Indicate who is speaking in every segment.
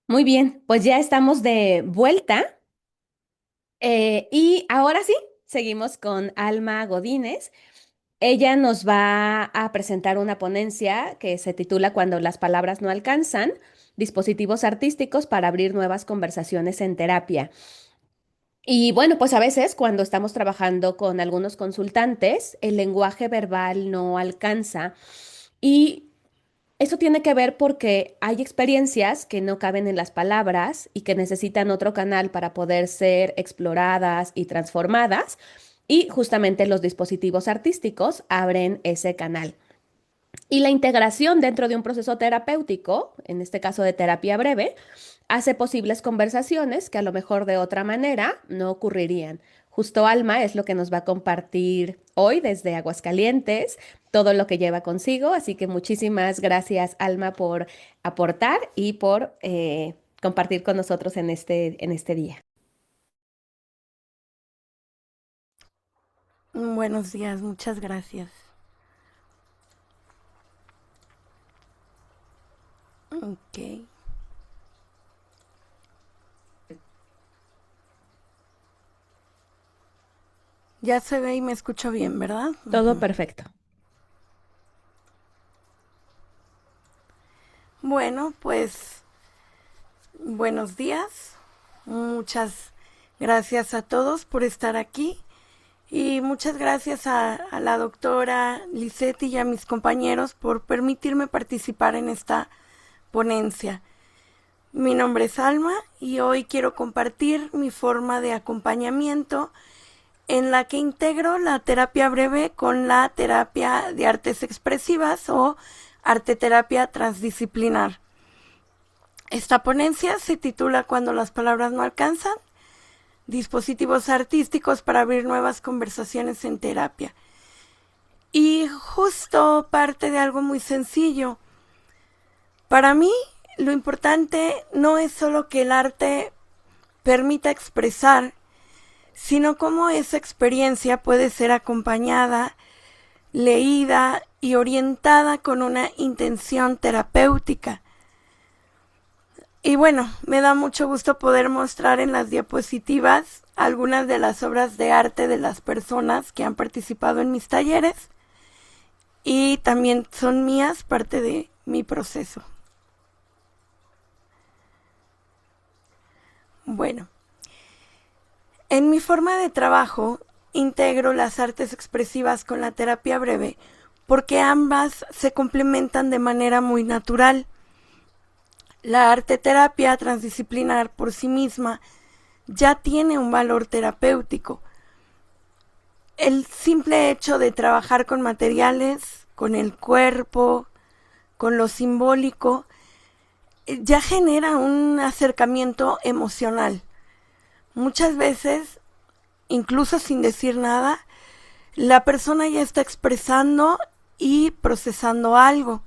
Speaker 1: Muy bien, pues ya estamos de vuelta y ahora sí, seguimos con Alma Godínez. Ella nos va a presentar una ponencia que se titula Cuando las palabras no alcanzan, dispositivos artísticos para abrir nuevas conversaciones en terapia. Y bueno, pues a veces cuando estamos trabajando con algunos consultantes, el lenguaje verbal no alcanza y eso tiene que ver porque hay experiencias que no caben en las palabras y que necesitan otro canal para poder ser exploradas y transformadas, y justamente los dispositivos artísticos abren ese canal. Y la integración dentro de un proceso terapéutico, en este caso de terapia breve, hace posibles conversaciones que a lo mejor de otra manera no ocurrirían. Justo Alma es lo que nos va a compartir hoy desde Aguascalientes, todo lo que lleva consigo. Así que muchísimas gracias, Alma, por aportar y por compartir con nosotros en este día.
Speaker 2: Buenos días, muchas gracias. Ok. Ya se ve y me escucho bien, ¿verdad?
Speaker 1: Todo perfecto.
Speaker 2: Bueno, pues buenos días. Muchas gracias a todos por estar aquí. Y muchas gracias a la doctora Lisette y a mis compañeros por permitirme participar en esta ponencia. Mi nombre es Alma y hoy quiero compartir mi forma de acompañamiento en la que integro la terapia breve con la terapia de artes expresivas o arteterapia transdisciplinar. Esta ponencia se titula Cuando las palabras no alcanzan, dispositivos artísticos para abrir nuevas conversaciones en terapia. Y justo parte de algo muy sencillo. Para mí, lo importante no es solo que el arte permita expresar, sino cómo esa experiencia puede ser acompañada, leída y orientada con una intención terapéutica. Y bueno, me da mucho gusto poder mostrar en las diapositivas algunas de las obras de arte de las personas que han participado en mis talleres y también son mías, parte de mi proceso. Bueno, en mi forma de trabajo integro las artes expresivas con la terapia breve porque ambas se complementan de manera muy natural. La arteterapia transdisciplinar por sí misma ya tiene un valor terapéutico. El simple hecho de trabajar con materiales, con el cuerpo, con lo simbólico, ya genera un acercamiento emocional. Muchas veces, incluso sin decir nada, la persona ya está expresando y procesando algo.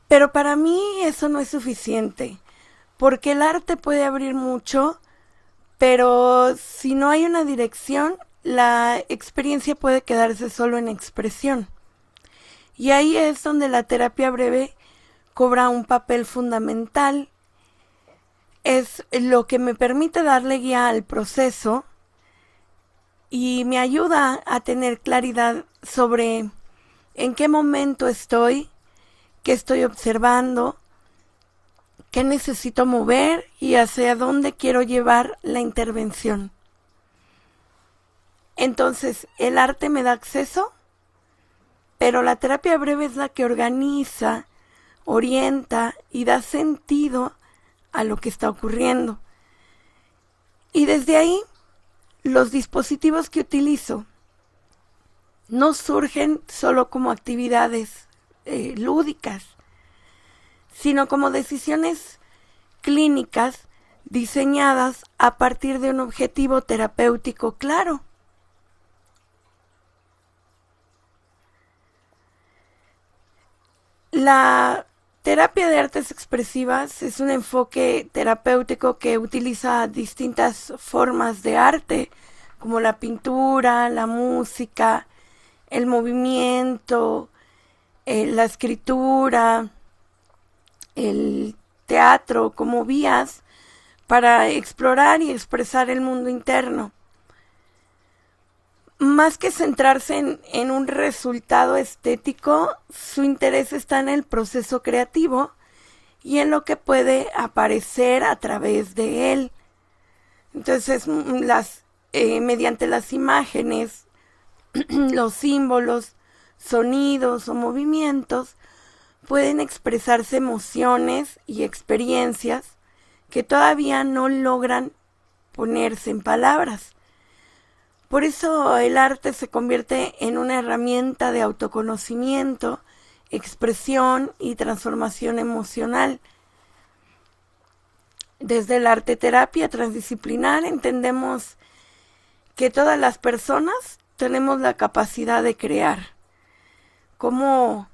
Speaker 2: Pero para mí eso no es suficiente, porque el arte puede abrir mucho, pero si no hay una dirección, la experiencia puede quedarse solo en expresión. Y ahí es donde la terapia breve cobra un papel fundamental. Es lo que me permite darle guía al proceso y me ayuda a tener claridad sobre en qué momento estoy, qué estoy observando, qué necesito mover y hacia dónde quiero llevar la intervención. Entonces, el arte me da acceso, pero la terapia breve es la que organiza, orienta y da sentido a lo que está ocurriendo. Y desde ahí, los dispositivos que utilizo no surgen solo como actividades lúdicas, sino como decisiones clínicas diseñadas a partir de un objetivo terapéutico claro. La terapia de artes expresivas es un enfoque terapéutico que utiliza distintas formas de arte, como la pintura, la música, el movimiento, la escritura, el teatro como vías para explorar y expresar el mundo interno. Más que centrarse en un resultado estético, su interés está en el proceso creativo y en lo que puede aparecer a través de él. Entonces, mediante las imágenes, los símbolos, sonidos o movimientos, pueden expresarse emociones y experiencias que todavía no logran ponerse en palabras. Por eso el arte se convierte en una herramienta de autoconocimiento, expresión y transformación emocional. Desde la arteterapia transdisciplinar entendemos que todas las personas tenemos la capacidad de crear. Como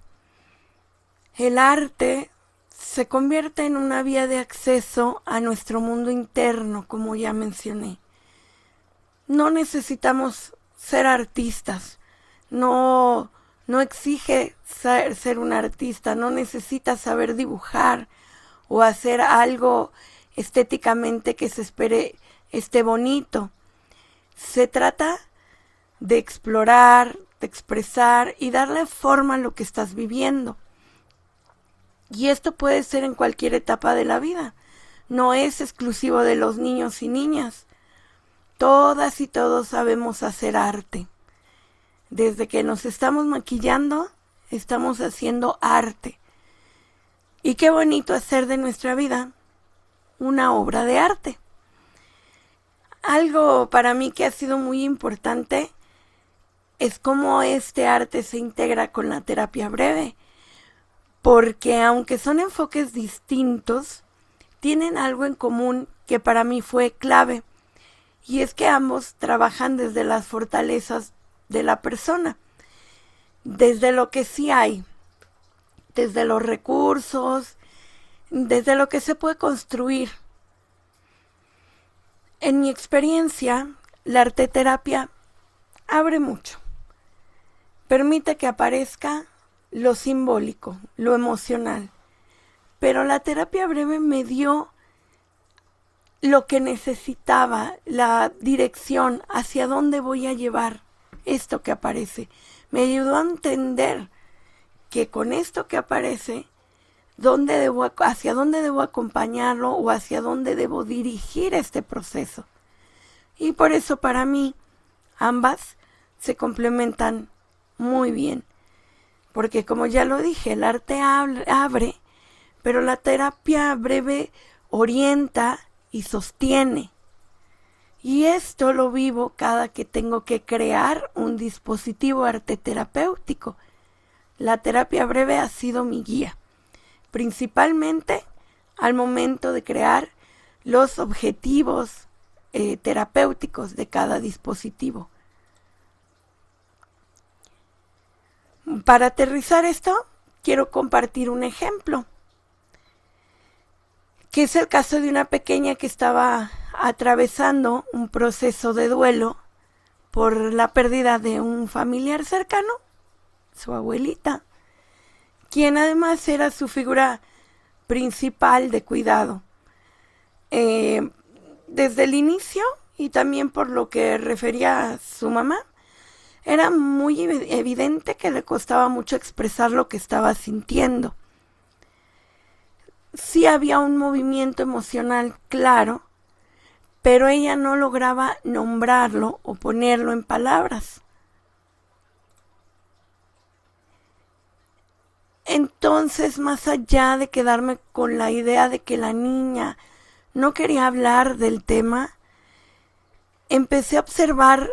Speaker 2: el arte se convierte en una vía de acceso a nuestro mundo interno, como ya mencioné. No necesitamos ser artistas, no exige ser un artista, no necesitas saber dibujar o hacer algo estéticamente que se espere esté bonito. Se trata de explorar, de expresar y darle forma a lo que estás viviendo. Y esto puede ser en cualquier etapa de la vida, no es exclusivo de los niños y niñas. Todas y todos sabemos hacer arte. Desde que nos estamos maquillando, estamos haciendo arte. Y qué bonito hacer de nuestra vida una obra de arte. Algo para mí que ha sido muy importante es cómo este arte se integra con la terapia breve. Porque aunque son enfoques distintos, tienen algo en común que para mí fue clave. Y es que ambos trabajan desde las fortalezas de la persona, desde lo que sí hay, desde los recursos, desde lo que se puede construir. En mi experiencia, la arteterapia abre mucho. Permite que aparezca lo simbólico, lo emocional. Pero la terapia breve me dio lo que necesitaba, la dirección, hacia dónde voy a llevar esto que aparece. Me ayudó a entender que con esto que aparece, hacia dónde debo acompañarlo o hacia dónde debo dirigir este proceso. Y por eso para mí ambas se complementan muy bien. Porque como ya lo dije, el arte abre, pero la terapia breve orienta y sostiene. Y esto lo vivo cada que tengo que crear un dispositivo arteterapéutico. La terapia breve ha sido mi guía, principalmente al momento de crear los objetivos terapéuticos de cada dispositivo. Para aterrizar esto, quiero compartir un ejemplo, que es el caso de una pequeña que estaba atravesando un proceso de duelo por la pérdida de un familiar cercano, su abuelita, quien además era su figura principal de cuidado. Desde el inicio, y también por lo que refería a su mamá, era muy evidente que le costaba mucho expresar lo que estaba sintiendo. Sí había un movimiento emocional claro, pero ella no lograba nombrarlo o ponerlo en palabras. Entonces, más allá de quedarme con la idea de que la niña no quería hablar del tema, empecé a observar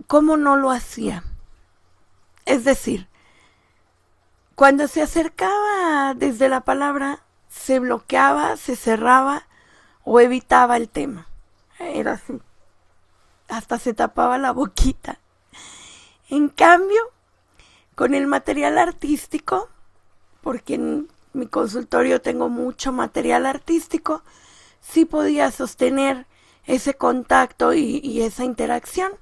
Speaker 2: cómo no lo hacía. Es decir, cuando se acercaba desde la palabra, se bloqueaba, se cerraba o evitaba el tema. Era así. Hasta se tapaba la boquita. En cambio, con el material artístico, porque en mi consultorio tengo mucho material artístico, sí podía sostener ese contacto y esa interacción.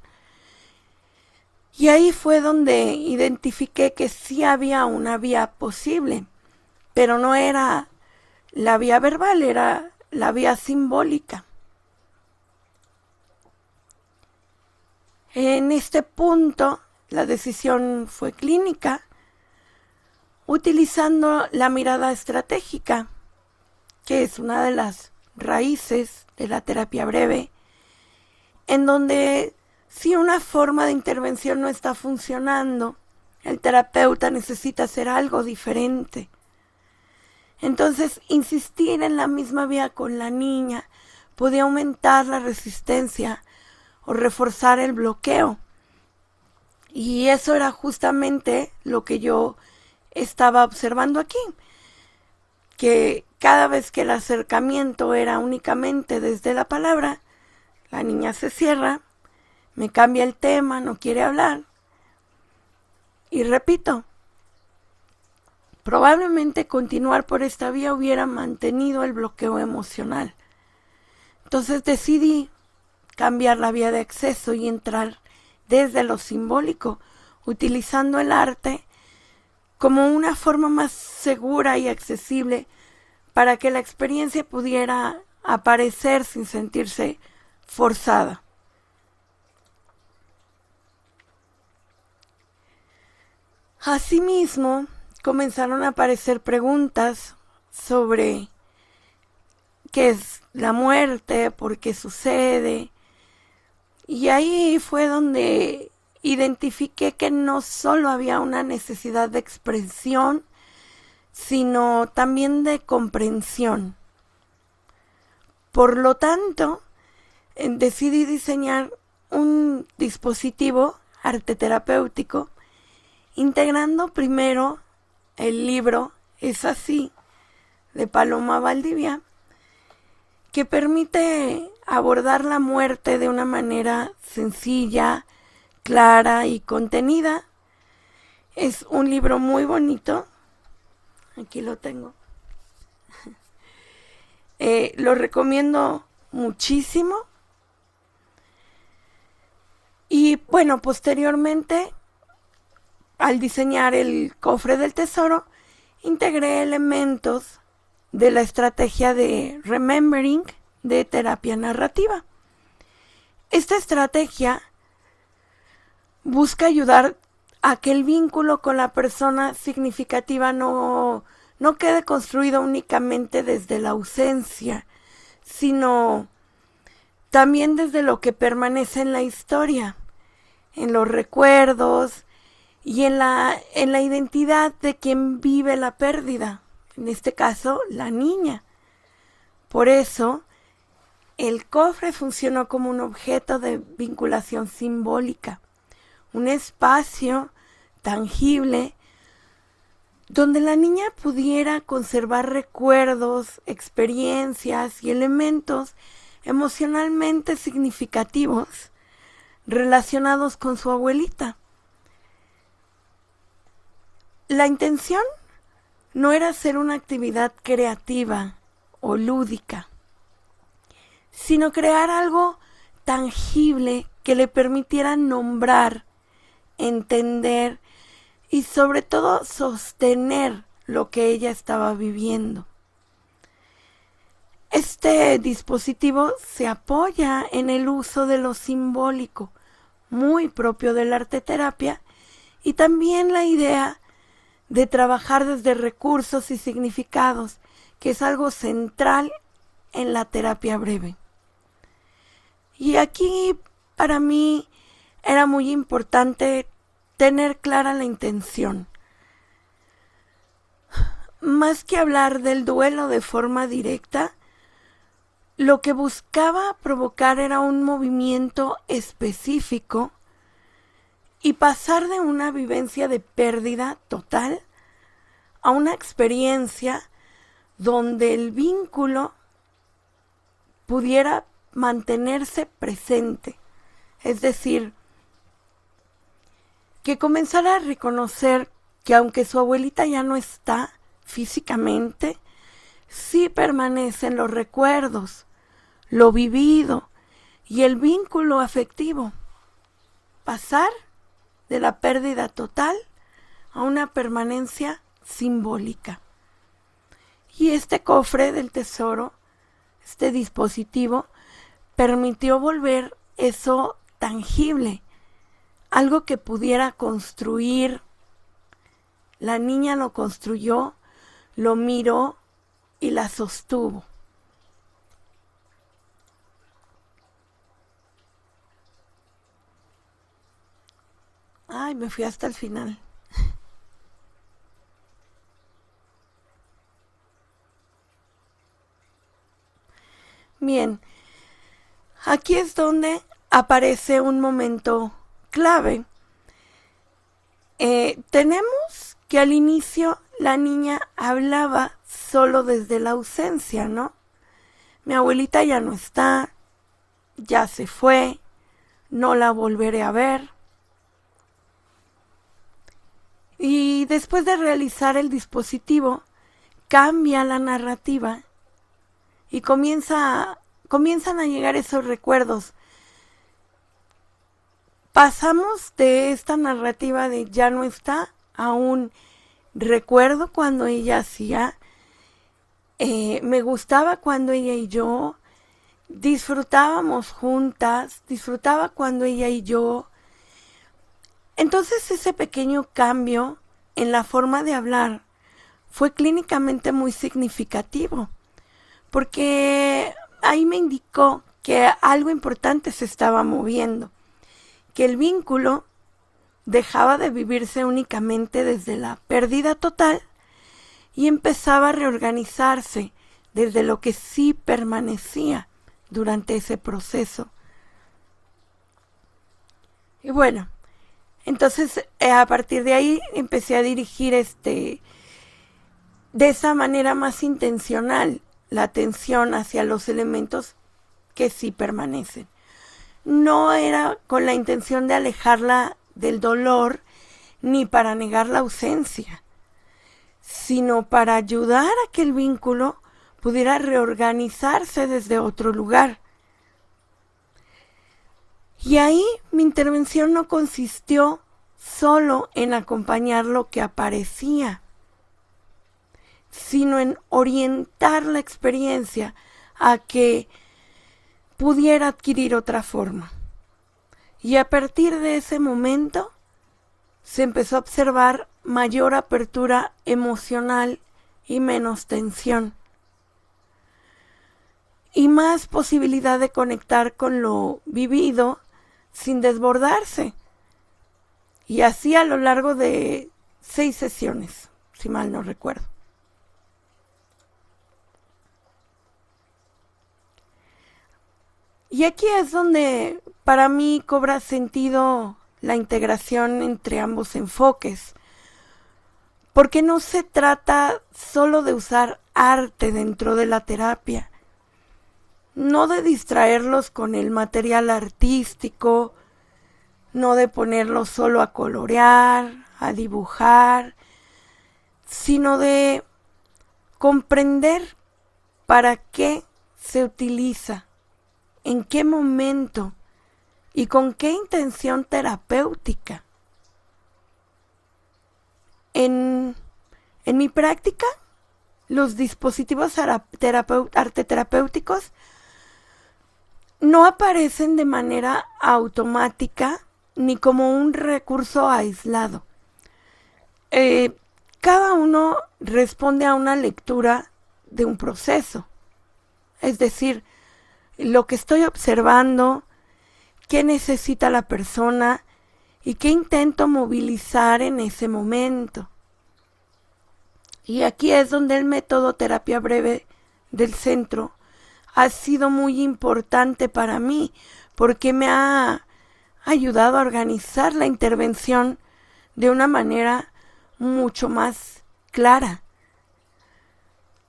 Speaker 2: Y ahí fue donde identifiqué que sí había una vía posible, pero no era la vía verbal, era la vía simbólica. En este punto, la decisión fue clínica, utilizando la mirada estratégica, que es una de las raíces de la terapia breve, en donde si una forma de intervención no está funcionando, el terapeuta necesita hacer algo diferente. Entonces, insistir en la misma vía con la niña podía aumentar la resistencia o reforzar el bloqueo. Y eso era justamente lo que yo estaba observando aquí, que cada vez que el acercamiento era únicamente desde la palabra, la niña se cierra, me cambia el tema, no quiere hablar. Y repito, probablemente continuar por esta vía hubiera mantenido el bloqueo emocional. Entonces decidí cambiar la vía de acceso y entrar desde lo simbólico, utilizando el arte como una forma más segura y accesible para que la experiencia pudiera aparecer sin sentirse forzada. Asimismo, comenzaron a aparecer preguntas sobre qué es la muerte, por qué sucede. Y ahí fue donde identifiqué que no solo había una necesidad de expresión, sino también de comprensión. Por lo tanto, decidí diseñar un dispositivo arte terapéutico, integrando primero el libro Es así, de Paloma Valdivia, que permite abordar la muerte de una manera sencilla, clara y contenida. Es un libro muy bonito. Aquí lo tengo. Lo recomiendo muchísimo. Y bueno, posteriormente, al diseñar el cofre del tesoro, integré elementos de la estrategia de Remembering de terapia narrativa. Esta estrategia busca ayudar a que el vínculo con la persona significativa no quede construido únicamente desde la ausencia, sino también desde lo que permanece en la historia, en los recuerdos y en la identidad de quien vive la pérdida, en este caso la niña. Por eso, el cofre funcionó como un objeto de vinculación simbólica, un espacio tangible donde la niña pudiera conservar recuerdos, experiencias y elementos emocionalmente significativos relacionados con su abuelita. La intención no era hacer una actividad creativa o lúdica, sino crear algo tangible que le permitiera nombrar, entender y sobre todo sostener lo que ella estaba viviendo. Este dispositivo se apoya en el uso de lo simbólico, muy propio de la arteterapia, y también la idea de trabajar desde recursos y significados, que es algo central en la terapia breve. Y aquí para mí era muy importante tener clara la intención. Más que hablar del duelo de forma directa, lo que buscaba provocar era un movimiento específico y pasar de una vivencia de pérdida total a una experiencia donde el vínculo pudiera mantenerse presente. Es decir, que comenzara a reconocer que aunque su abuelita ya no está físicamente, sí permanecen los recuerdos, lo vivido y el vínculo afectivo. Pasar de la pérdida total a una permanencia simbólica. Y este cofre del tesoro, este dispositivo, permitió volver eso tangible, algo que pudiera construir. La niña lo construyó, lo miró y la sostuvo. Ay, me fui hasta el final. Bien, aquí es donde aparece un momento clave. Tenemos que al inicio la niña hablaba solo desde la ausencia, ¿no? Mi abuelita ya no está, ya se fue, no la volveré a ver. Y después de realizar el dispositivo, cambia la narrativa y comienzan a llegar esos recuerdos. Pasamos de esta narrativa de ya no está a un recuerdo cuando ella hacía, me gustaba cuando ella y yo disfrutábamos juntas, disfrutaba cuando ella y yo. Entonces ese pequeño cambio en la forma de hablar fue clínicamente muy significativo, porque ahí me indicó que algo importante se estaba moviendo, que el vínculo dejaba de vivirse únicamente desde la pérdida total y empezaba a reorganizarse desde lo que sí permanecía durante ese proceso. Y bueno, entonces a partir de ahí empecé a dirigir de esa manera más intencional la atención hacia los elementos que sí permanecen. No era con la intención de alejarla del dolor ni para negar la ausencia, sino para ayudar a que el vínculo pudiera reorganizarse desde otro lugar. Y ahí mi intervención no consistió solo en acompañar lo que aparecía, sino en orientar la experiencia a que pudiera adquirir otra forma. Y a partir de ese momento se empezó a observar mayor apertura emocional y menos tensión. Y más posibilidad de conectar con lo vivido sin desbordarse. Y así a lo largo de 6 sesiones, si mal no recuerdo. Y aquí es donde para mí cobra sentido la integración entre ambos enfoques, porque no se trata solo de usar arte dentro de la terapia, no de distraerlos con el material artístico, no de ponerlos solo a colorear, a dibujar, sino de comprender para qué se utiliza, en qué momento y con qué intención terapéutica. En mi práctica, los dispositivos arte terapéuticos no aparecen de manera automática ni como un recurso aislado. Cada uno responde a una lectura de un proceso. Es decir, lo que estoy observando, qué necesita la persona y qué intento movilizar en ese momento. Y aquí es donde el método terapia breve del centro ha sido muy importante para mí, porque me ha ayudado a organizar la intervención de una manera mucho más clara.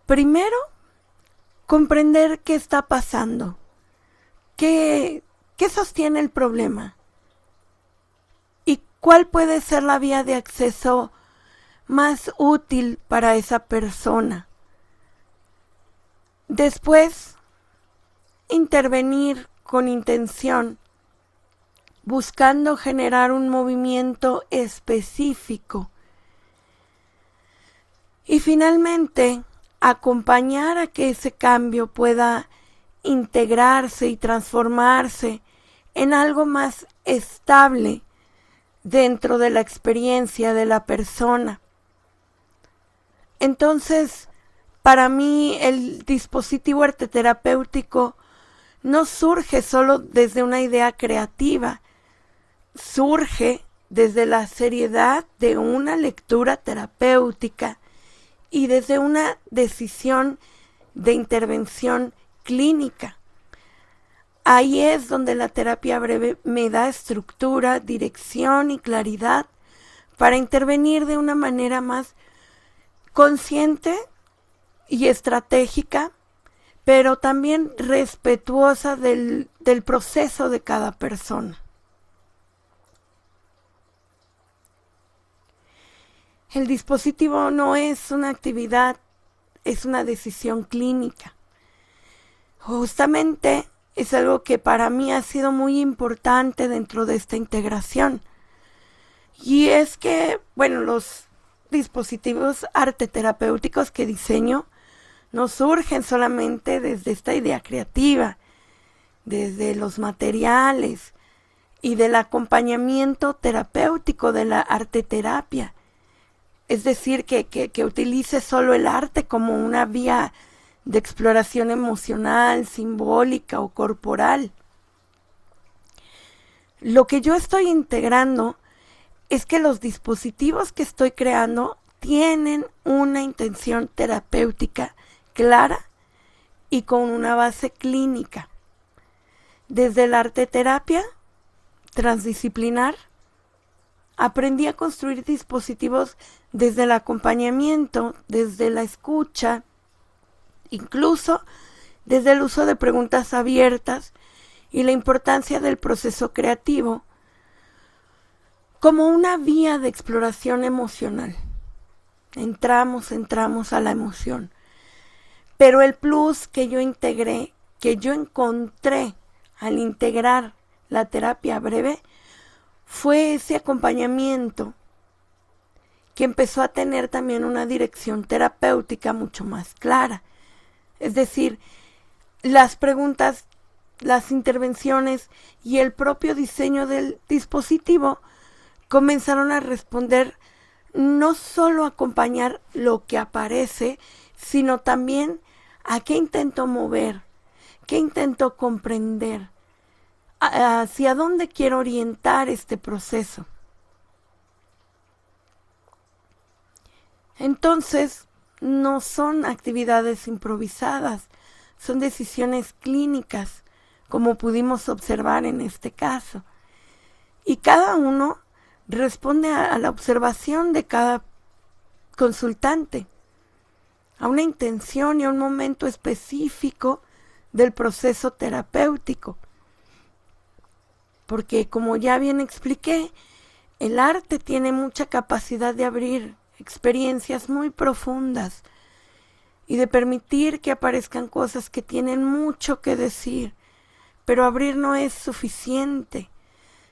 Speaker 2: Primero, comprender qué está pasando, qué sostiene el problema y cuál puede ser la vía de acceso más útil para esa persona. Después, intervenir con intención, buscando generar un movimiento específico. Y finalmente, acompañar a que ese cambio pueda integrarse y transformarse en algo más estable dentro de la experiencia de la persona. Entonces, para mí el dispositivo arteterapéutico no surge solo desde una idea creativa, surge desde la seriedad de una lectura terapéutica y desde una decisión de intervención clínica. Ahí es donde la terapia breve me da estructura, dirección y claridad para intervenir de una manera más consciente y estratégica, pero también respetuosa del proceso de cada persona. El dispositivo no es una actividad, es una decisión clínica. Justamente es algo que para mí ha sido muy importante dentro de esta integración. Y es que, bueno, los dispositivos arteterapéuticos que diseño no surgen solamente desde esta idea creativa, desde los materiales y del acompañamiento terapéutico de la arteterapia. Es decir, que utilice solo el arte como una vía de exploración emocional, simbólica o corporal. Lo que yo estoy integrando es que los dispositivos que estoy creando tienen una intención terapéutica clara y con una base clínica. Desde la arteterapia transdisciplinar, aprendí a construir dispositivos desde el acompañamiento, desde la escucha, incluso desde el uso de preguntas abiertas y la importancia del proceso creativo como una vía de exploración emocional. Entramos a la emoción. Pero el plus que yo integré, que yo encontré al integrar la terapia breve, fue ese acompañamiento que empezó a tener también una dirección terapéutica mucho más clara. Es decir, las preguntas, las intervenciones y el propio diseño del dispositivo comenzaron a responder, no solo a acompañar lo que aparece, sino también a qué intento mover, qué intento comprender, hacia dónde quiero orientar este proceso. Entonces, no son actividades improvisadas, son decisiones clínicas, como pudimos observar en este caso. Y cada uno responde a la observación de cada consultante, a una intención y a un momento específico del proceso terapéutico. Porque, como ya bien expliqué, el arte tiene mucha capacidad de abrir experiencias muy profundas y de permitir que aparezcan cosas que tienen mucho que decir, pero abrir no es suficiente.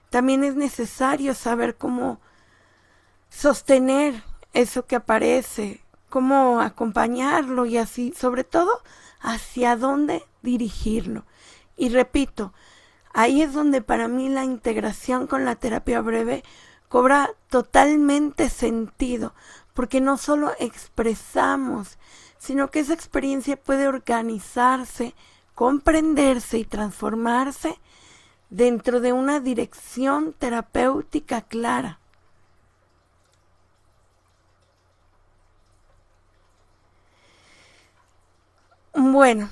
Speaker 2: También es necesario saber cómo sostener eso que aparece, cómo acompañarlo y así, sobre todo, hacia dónde dirigirlo. Y repito, ahí es donde para mí la integración con la terapia breve cobra totalmente sentido, porque no solo expresamos, sino que esa experiencia puede organizarse, comprenderse y transformarse dentro de una dirección terapéutica clara. Bueno,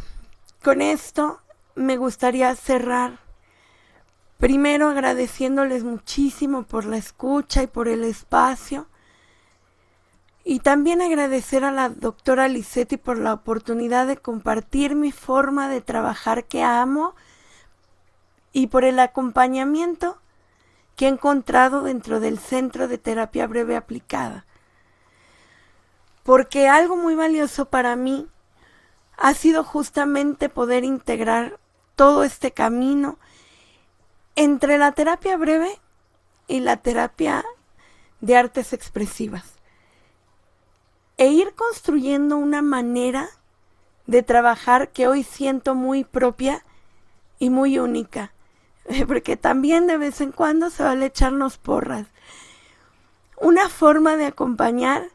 Speaker 2: con esto me gustaría cerrar. Primero agradeciéndoles muchísimo por la escucha y por el espacio. Y también agradecer a la doctora Lisetti por la oportunidad de compartir mi forma de trabajar que amo y por el acompañamiento que he encontrado dentro del Centro de Terapia Breve Aplicada. Porque algo muy valioso para mí ha sido justamente poder integrar todo este camino entre la terapia breve y la terapia de artes expresivas. e ir construyendo una manera de trabajar que hoy siento muy propia y muy única, porque también de vez en cuando se vale echarnos porras. Una forma de acompañar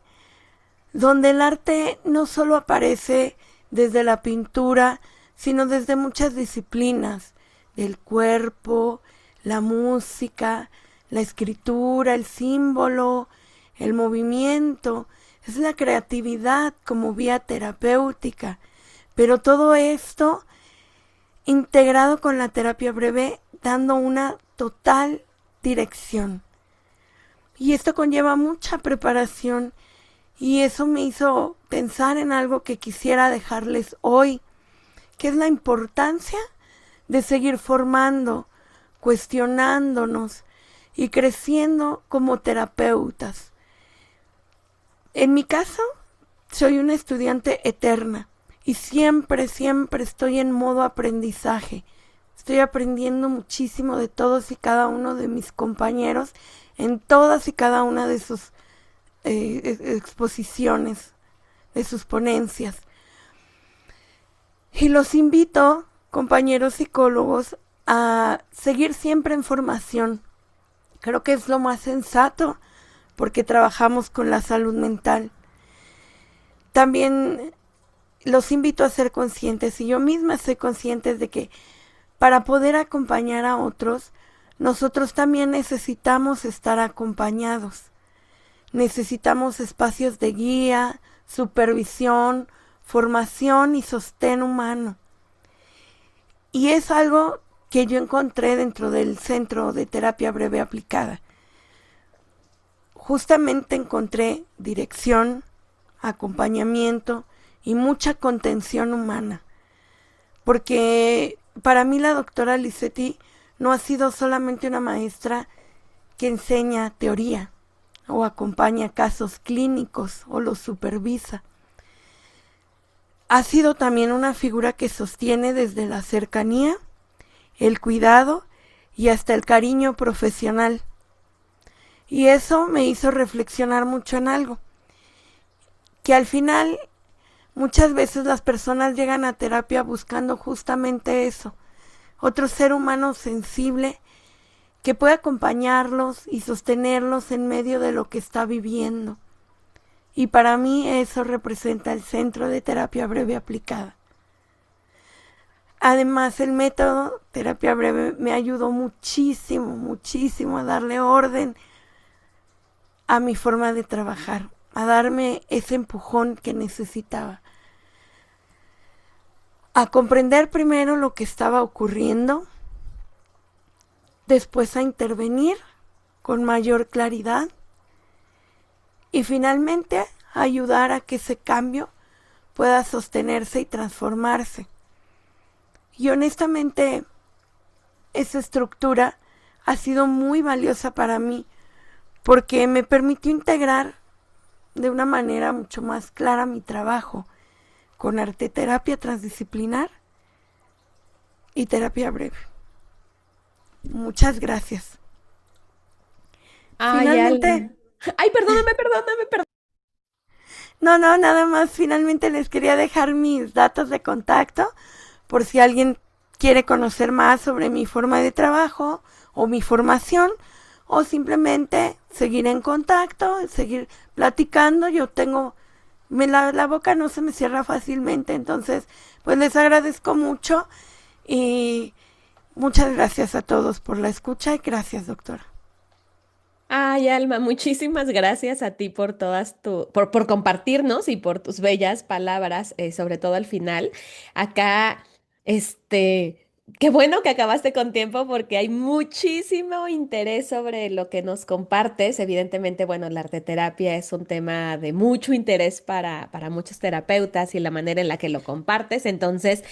Speaker 2: donde el arte no solo aparece desde la pintura, sino desde muchas disciplinas, del cuerpo, la música, la escritura, el símbolo, el movimiento, es la creatividad como vía terapéutica, pero todo esto integrado con la terapia breve, dando una total dirección. Y esto conlleva mucha preparación y eso me hizo pensar en algo que quisiera dejarles hoy, que es la importancia de seguir formando, cuestionándonos y creciendo como terapeutas. En mi caso, soy una estudiante eterna y siempre, siempre estoy en modo aprendizaje. Estoy aprendiendo muchísimo de todos y cada uno de mis compañeros en todas y cada una de sus exposiciones, de sus ponencias. Y los invito, compañeros psicólogos, a seguir siempre en formación. Creo que es lo más sensato porque trabajamos con la salud mental. También los invito a ser conscientes y yo misma soy consciente de que para poder acompañar a otros, nosotros también necesitamos estar acompañados. Necesitamos espacios de guía, supervisión, formación y sostén humano. Y es algo que yo encontré dentro del Centro de Terapia Breve Aplicada. Justamente encontré dirección, acompañamiento y mucha contención humana. Porque para mí la doctora Lisetti no ha sido solamente una maestra que enseña teoría o acompaña casos clínicos o los supervisa. Ha sido también una figura que sostiene desde la cercanía, el cuidado y hasta el cariño profesional. Y eso me hizo reflexionar mucho en algo, que al final muchas veces las personas llegan a terapia buscando justamente eso, otro ser humano sensible que pueda acompañarlos y sostenerlos en medio de lo que está viviendo. Y para mí eso representa el Centro de Terapia Breve Aplicada. Además, el método terapia breve me ayudó muchísimo, muchísimo a darle orden a mi forma de trabajar, a darme ese empujón que necesitaba. A comprender primero lo que estaba ocurriendo, después a intervenir con mayor claridad y finalmente a ayudar a que ese cambio pueda sostenerse y transformarse. Y honestamente, esa estructura ha sido muy valiosa para mí porque me permitió integrar de una manera mucho más clara mi trabajo con arteterapia transdisciplinar y terapia breve. Muchas gracias.
Speaker 1: Ay,
Speaker 2: Finalmente,
Speaker 1: Alma. Ay, perdóname, perdóname, perdóname.
Speaker 2: no, nada más, finalmente les quería dejar mis datos de contacto por si alguien quiere conocer más sobre mi forma de trabajo o mi formación o simplemente seguir en contacto, seguir platicando. Yo tengo, la boca no se me cierra fácilmente, entonces pues les agradezco mucho y muchas gracias a todos por la escucha y gracias, doctora.
Speaker 1: Ay, Alma, muchísimas gracias a ti por por compartirnos y por tus bellas palabras, sobre todo al final. Acá, qué bueno que acabaste con tiempo porque hay muchísimo interés sobre lo que nos compartes. Evidentemente, bueno, la arteterapia es un tema de mucho interés para muchos terapeutas y la manera en la que lo compartes. Entonces,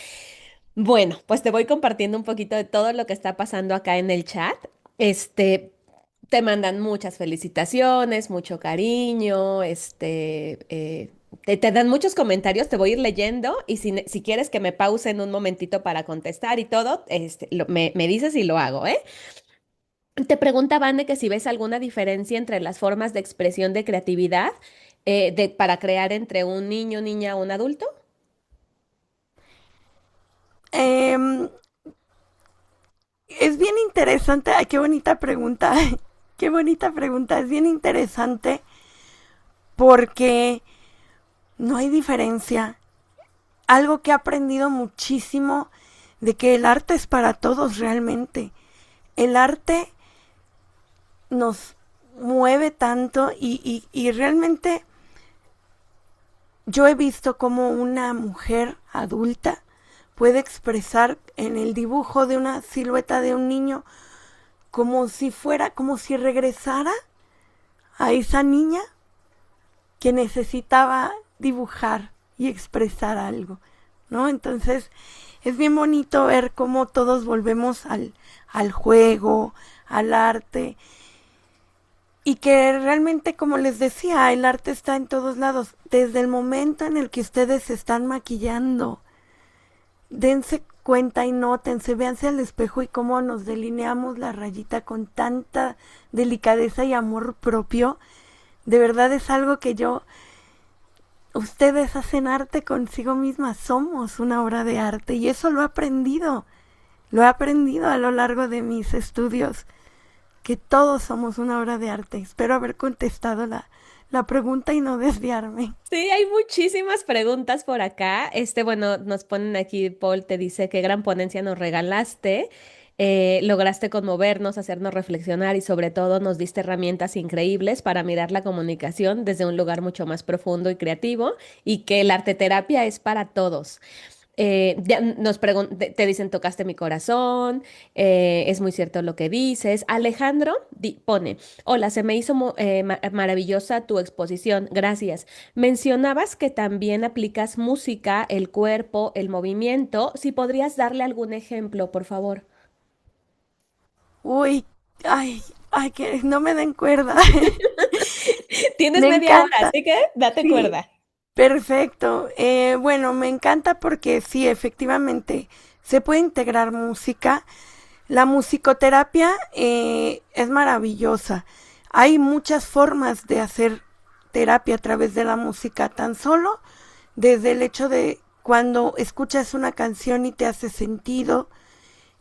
Speaker 1: bueno, pues te voy compartiendo un poquito de todo lo que está pasando acá en el chat. Este, Te mandan muchas felicitaciones, mucho cariño, te dan muchos comentarios, te voy a ir leyendo y si quieres que me pause en un momentito para contestar y todo, me dices y lo hago, ¿eh? Te pregunta Vane que si ves alguna diferencia entre las formas de expresión de creatividad para crear entre un niño, niña o un adulto?
Speaker 2: Em, es bien interesante, ay, qué bonita pregunta, qué bonita pregunta, es bien interesante porque no hay diferencia. Algo que he aprendido muchísimo de que el arte es para todos realmente. El arte nos mueve tanto y realmente yo he visto como una mujer adulta puede expresar en el dibujo de una silueta de un niño como si fuera, como si regresara a esa niña que necesitaba dibujar y expresar algo, ¿no? Entonces es bien bonito ver cómo todos volvemos al juego, al arte, y que realmente, como les decía, el arte está en todos lados. Desde el momento en el que ustedes se están maquillando, dense cuenta y nótense, véanse al espejo y cómo nos delineamos la rayita con tanta delicadeza y amor propio. De verdad es algo que ustedes hacen arte consigo mismas, somos una obra de arte y eso lo he aprendido a lo largo de mis estudios, que todos somos una obra de arte. Espero haber contestado la pregunta y no desviarme.
Speaker 1: Sí, hay muchísimas preguntas por acá. Bueno, nos ponen aquí, Paul te dice qué gran ponencia nos regalaste. Lograste conmovernos, hacernos reflexionar y sobre todo nos diste herramientas increíbles para mirar la comunicación desde un lugar mucho más profundo y creativo y que la arteterapia es para todos. Te dicen, tocaste mi corazón, es muy cierto lo que dices. Alejandro pone, hola, se me hizo maravillosa tu exposición, gracias. Mencionabas que también aplicas música, el cuerpo, el movimiento. Si podrías darle algún ejemplo, por favor.
Speaker 2: Uy, ay, ay, que no me den cuerda.
Speaker 1: Tienes
Speaker 2: Me
Speaker 1: media hora,
Speaker 2: encanta.
Speaker 1: así que date
Speaker 2: Sí,
Speaker 1: cuerda.
Speaker 2: perfecto. Bueno, me encanta porque sí, efectivamente, se puede integrar música. La musicoterapia es maravillosa. Hay muchas formas de hacer terapia a través de la música, tan solo desde el hecho de cuando escuchas una canción y te hace sentido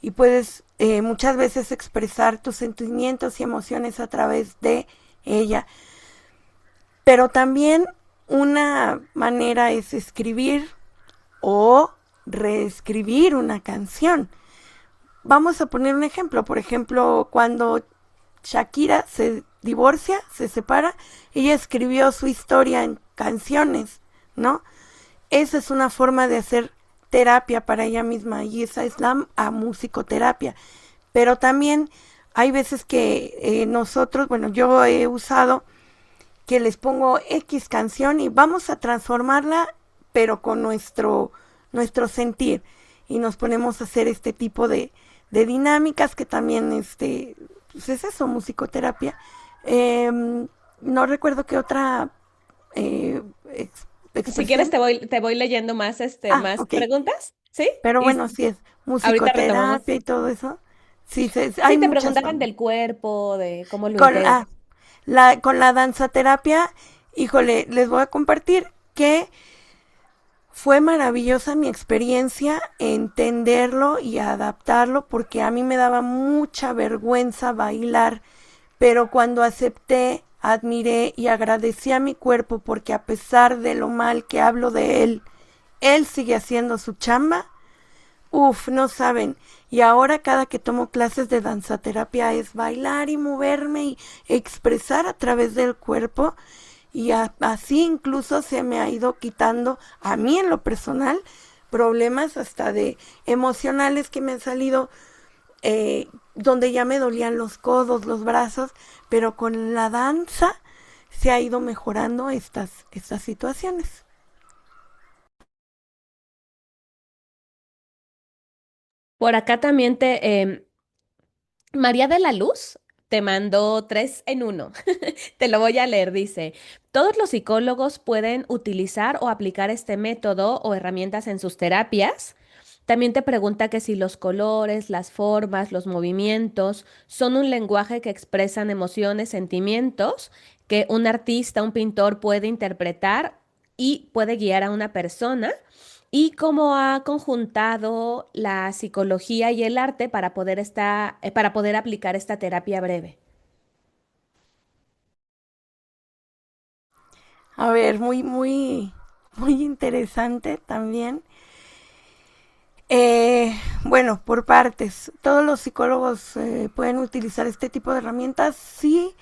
Speaker 2: y puedes muchas veces expresar tus sentimientos y emociones a través de ella. Pero también una manera es escribir o reescribir una canción. Vamos a poner un ejemplo. Por ejemplo, cuando Shakira se divorcia, se separa, ella escribió su historia en canciones, ¿no? Esa es una forma de hacer terapia para ella misma y esa es la musicoterapia. Pero también hay veces que nosotros, bueno, yo he usado que les pongo X canción y vamos a transformarla, pero con nuestro sentir. Y nos ponemos a hacer este tipo de dinámicas que también, pues es eso, musicoterapia. Eh, no recuerdo qué otra eh,
Speaker 1: Si quieres,
Speaker 2: expresión.
Speaker 1: te voy leyendo
Speaker 2: Ah,
Speaker 1: más
Speaker 2: ok.
Speaker 1: preguntas, ¿sí?
Speaker 2: Pero
Speaker 1: Y
Speaker 2: bueno, sí es
Speaker 1: ahorita retomamos.
Speaker 2: musicoterapia y todo eso. Sí, hay
Speaker 1: Sí, te
Speaker 2: muchas
Speaker 1: preguntaban
Speaker 2: formas.
Speaker 1: del cuerpo, de cómo lo
Speaker 2: Con,
Speaker 1: integras.
Speaker 2: ah, con la danzaterapia, híjole, les voy a compartir que fue maravillosa mi experiencia entenderlo y adaptarlo porque a mí me daba mucha vergüenza bailar, pero cuando acepté, admiré y agradecí a mi cuerpo porque a pesar de lo mal que hablo de él, él sigue haciendo su chamba. Uf, no saben. Y ahora cada que tomo clases de danzaterapia es bailar y moverme y expresar a través del cuerpo. Y así incluso se me ha ido quitando a mí en lo personal problemas hasta de emocionales que me han salido donde ya me dolían los codos, los brazos, pero con la danza se ha ido mejorando estas situaciones.
Speaker 1: Por acá también María de la Luz te mandó tres en uno. Te lo voy a leer, dice, todos los psicólogos pueden utilizar o aplicar este método o herramientas en sus terapias. También te pregunta que si los colores, las formas, los movimientos son un lenguaje que expresan emociones, sentimientos. que un artista, un pintor puede interpretar y puede guiar a una persona y cómo ha conjuntado la psicología y el arte para para poder aplicar esta terapia breve.
Speaker 2: A ver, muy interesante también. Bueno, por partes. ¿Todos los psicólogos pueden utilizar este tipo de herramientas? Sí,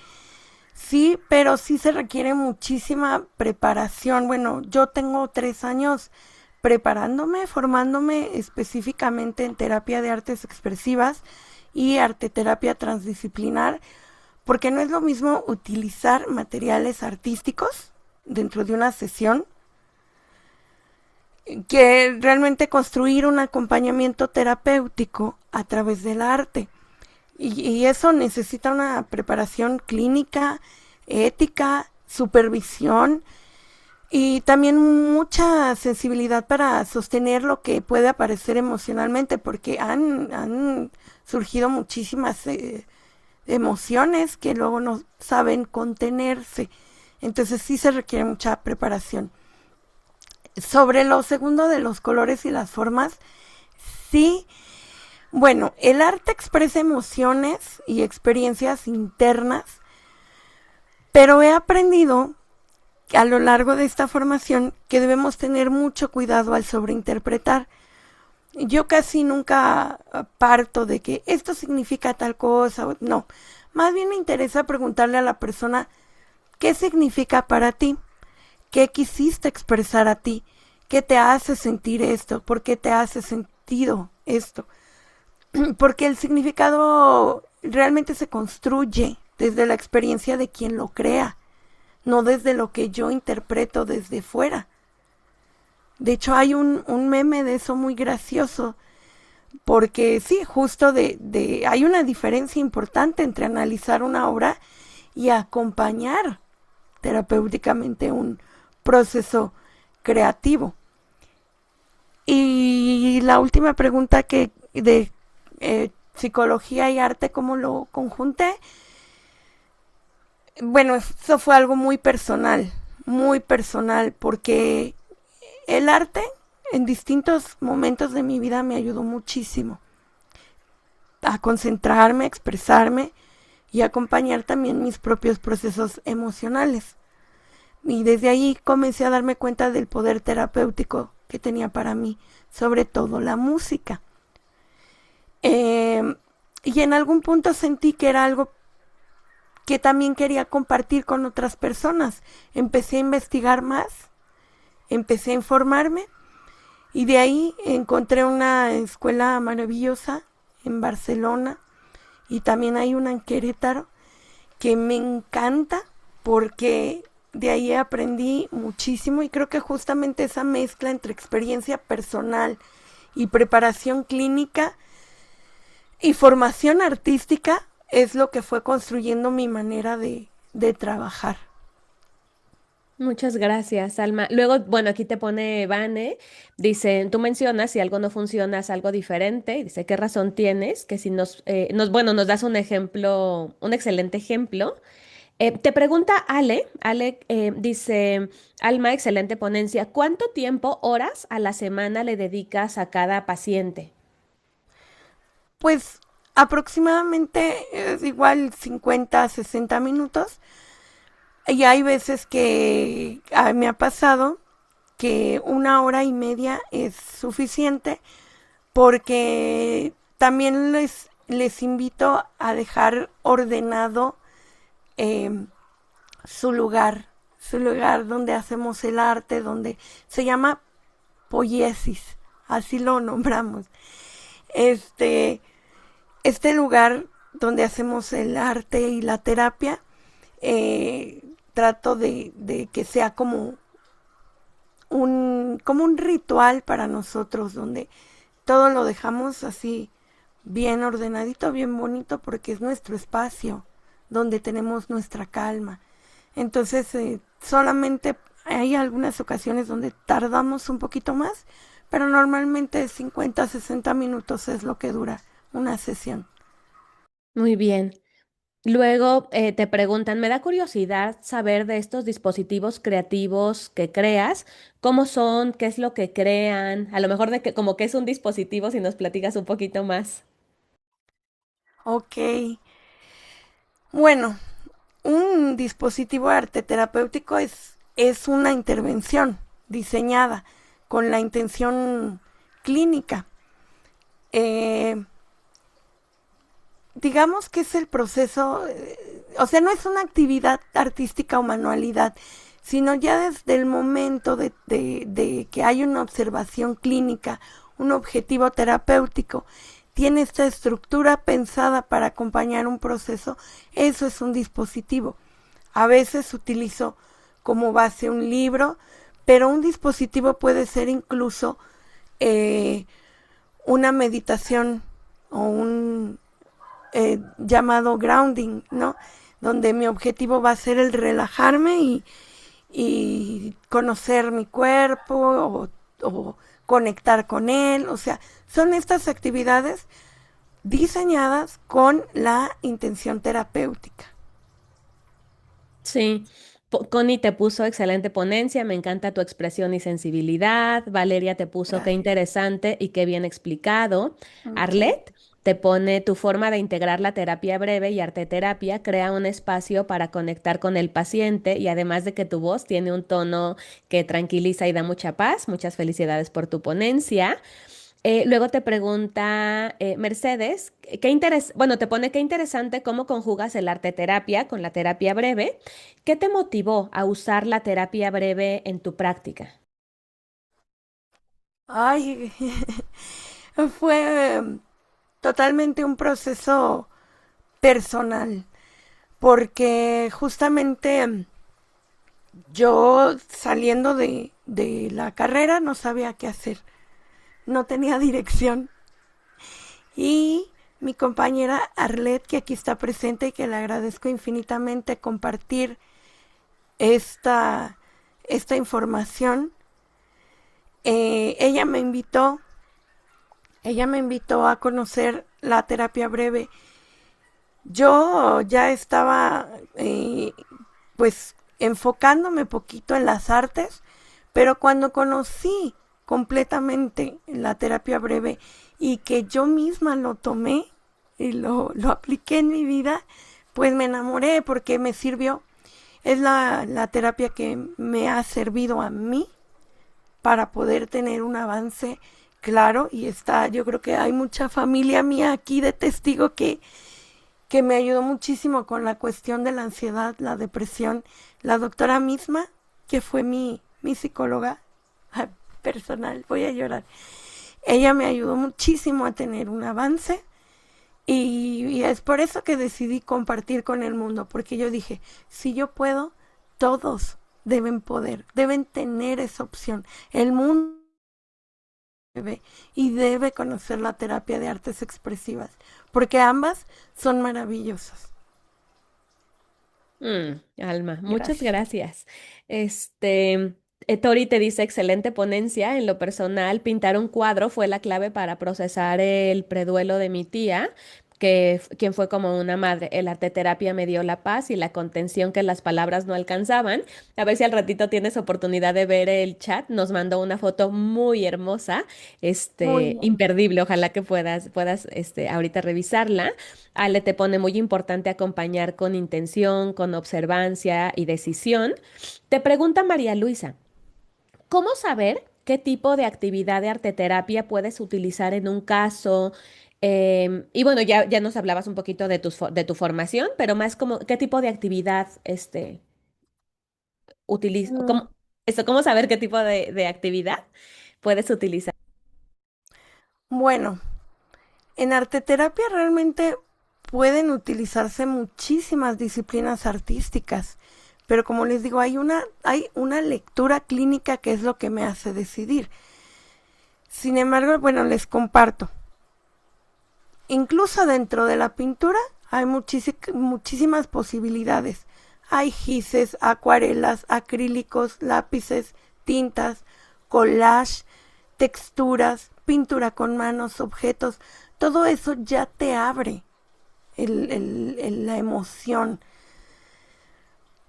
Speaker 2: sí, pero sí se requiere muchísima preparación. Bueno, yo tengo 3 años preparándome, formándome específicamente en terapia de artes expresivas y arteterapia transdisciplinar, porque no es lo mismo utilizar materiales artísticos dentro de una sesión que realmente construir un acompañamiento terapéutico a través del arte. Y eso necesita una preparación clínica, ética, supervisión y también mucha sensibilidad para sostener lo que puede aparecer emocionalmente, porque han surgido muchísimas emociones que luego no saben contenerse. Entonces sí se requiere mucha preparación. Sobre lo segundo de los colores y las formas, sí, bueno, el arte expresa emociones y experiencias internas, pero he aprendido a lo largo de esta formación que debemos tener mucho cuidado al sobreinterpretar. Yo casi nunca parto de que esto significa tal cosa, no. Más bien me interesa preguntarle a la persona qué significa para ti, qué quisiste expresar a ti, qué te hace sentir esto, por qué te hace sentido esto. Porque el significado realmente se construye desde la experiencia de quien lo crea, no desde lo que yo interpreto desde fuera. De hecho, hay un meme de eso muy gracioso, porque sí, justo hay una diferencia importante entre analizar una obra y acompañar terapéuticamente un proceso creativo. Y la última pregunta que de psicología y arte, ¿cómo lo conjunté? Bueno, eso fue algo muy personal, porque el arte en distintos momentos de mi vida me ayudó muchísimo a concentrarme, a expresarme y a acompañar también mis propios procesos emocionales. Y desde ahí comencé a darme cuenta del poder terapéutico que tenía para mí, sobre todo la música. Y en algún punto sentí que era algo que también quería compartir con otras personas. Empecé a investigar más, empecé a informarme y de ahí encontré una escuela maravillosa en Barcelona y también hay una en Querétaro que me encanta porque de ahí aprendí muchísimo y creo que justamente esa mezcla entre experiencia personal y preparación clínica y formación artística es lo que fue construyendo mi manera de trabajar.
Speaker 1: Muchas gracias, Alma. Luego, bueno, aquí te pone Vane, dice, tú mencionas si algo no funciona, es algo diferente, y dice, ¿qué razón tienes? Que si bueno, nos das un ejemplo, un excelente ejemplo. Te pregunta Ale dice, Alma, excelente ponencia, ¿cuánto tiempo, horas a la semana le dedicas a cada paciente?
Speaker 2: Pues aproximadamente es igual 50 60 minutos. Y hay veces que me ha pasado que 1 hora y media es suficiente porque también les invito a dejar ordenado eh, su lugar donde hacemos el arte, donde se llama poiesis, así lo nombramos. Este, este lugar donde hacemos el arte y la terapia, trato de que sea como un ritual para nosotros, donde todo lo dejamos así bien ordenadito, bien bonito, porque es nuestro espacio, donde tenemos nuestra calma. Entonces, solamente hay algunas ocasiones donde tardamos un poquito más, pero normalmente 50 60 minutos es lo que dura una sesión.
Speaker 1: Muy bien. Luego te preguntan, me da curiosidad saber de estos dispositivos creativos que creas, cómo son, qué es lo que crean, a lo mejor de que como que es un dispositivo, si nos platicas un poquito más.
Speaker 2: Ok, bueno, un dispositivo arte terapéutico es una intervención diseñada con la intención clínica. Eh, digamos que es el proceso, o sea, no es una actividad artística o manualidad, sino ya desde el momento de que hay una observación clínica, un objetivo terapéutico, tiene esta estructura pensada para acompañar un proceso, eso es un dispositivo. A veces utilizo como base un libro, pero un dispositivo puede ser incluso eh, una meditación o un llamado grounding, ¿no? Donde mi objetivo va a ser el relajarme y conocer mi cuerpo o conectar con él. O sea, son estas actividades diseñadas con la intención terapéutica.
Speaker 1: Sí, Connie te puso excelente ponencia, me encanta tu expresión y sensibilidad. Valeria te puso qué
Speaker 2: Gracias.
Speaker 1: interesante y qué bien explicado.
Speaker 2: Okay.
Speaker 1: Arlet te pone tu forma de integrar la terapia breve y arteterapia, crea un espacio para conectar con el paciente y además de que tu voz tiene un tono que tranquiliza y da mucha paz. Muchas felicidades por tu ponencia. Luego te pregunta Mercedes, bueno, te pone qué interesante cómo conjugas el arte terapia con la terapia breve. ¿Qué te motivó a usar la terapia breve en tu práctica?
Speaker 2: Ay, fue totalmente un proceso personal, porque justamente yo saliendo de la carrera no sabía qué hacer, no tenía dirección. Y mi compañera Arlet, que aquí está presente y que le agradezco infinitamente compartir esta, esta información, ella ella me invitó a conocer la terapia breve. Yo ya estaba pues enfocándome poquito en las artes, pero cuando conocí completamente la terapia breve y que yo misma lo tomé y lo apliqué en mi vida, pues me enamoré porque me sirvió. Es la terapia que me ha servido a mí para poder tener un avance claro y está, yo creo que hay mucha familia mía aquí de testigo que me ayudó muchísimo con la cuestión de la ansiedad, la depresión. La doctora misma, que fue mi psicóloga personal, voy a llorar. Ella me ayudó muchísimo a tener un avance y es por eso que decidí compartir con el mundo, porque yo dije, si yo puedo, todos deben poder, deben tener esa opción. El mundo debe y debe conocer la terapia de artes expresivas, porque ambas son maravillosas.
Speaker 1: Alma, muchas
Speaker 2: Gracias.
Speaker 1: gracias. Este, Tori te dice, excelente ponencia. En lo personal, pintar un cuadro fue la clave para procesar el preduelo de mi tía, quien fue como una madre. El arte terapia me dio la paz y la contención que las palabras no alcanzaban. A ver si al ratito tienes oportunidad de ver el chat. Nos mandó una foto muy hermosa,
Speaker 2: Muy bien.
Speaker 1: imperdible. Ojalá que puedas, ahorita revisarla. Ale te pone muy importante acompañar con intención, con observancia y decisión. Te pregunta María Luisa, ¿cómo saber qué tipo de actividad de arteterapia puedes utilizar en un caso? Y bueno, ya nos hablabas un poquito de de tu formación, pero más como, ¿qué tipo de actividad
Speaker 2: Mm,
Speaker 1: cómo saber qué tipo de actividad puedes utilizar?
Speaker 2: bueno, en arteterapia realmente pueden utilizarse muchísimas disciplinas artísticas, pero como les digo, hay una lectura clínica que es lo que me hace decidir. Sin embargo, bueno, les comparto. Incluso dentro de la pintura hay muchísimas posibilidades. Hay gises, acuarelas, acrílicos, lápices, tintas, collage, texturas, pintura con manos, objetos. Todo eso ya te abre la emoción.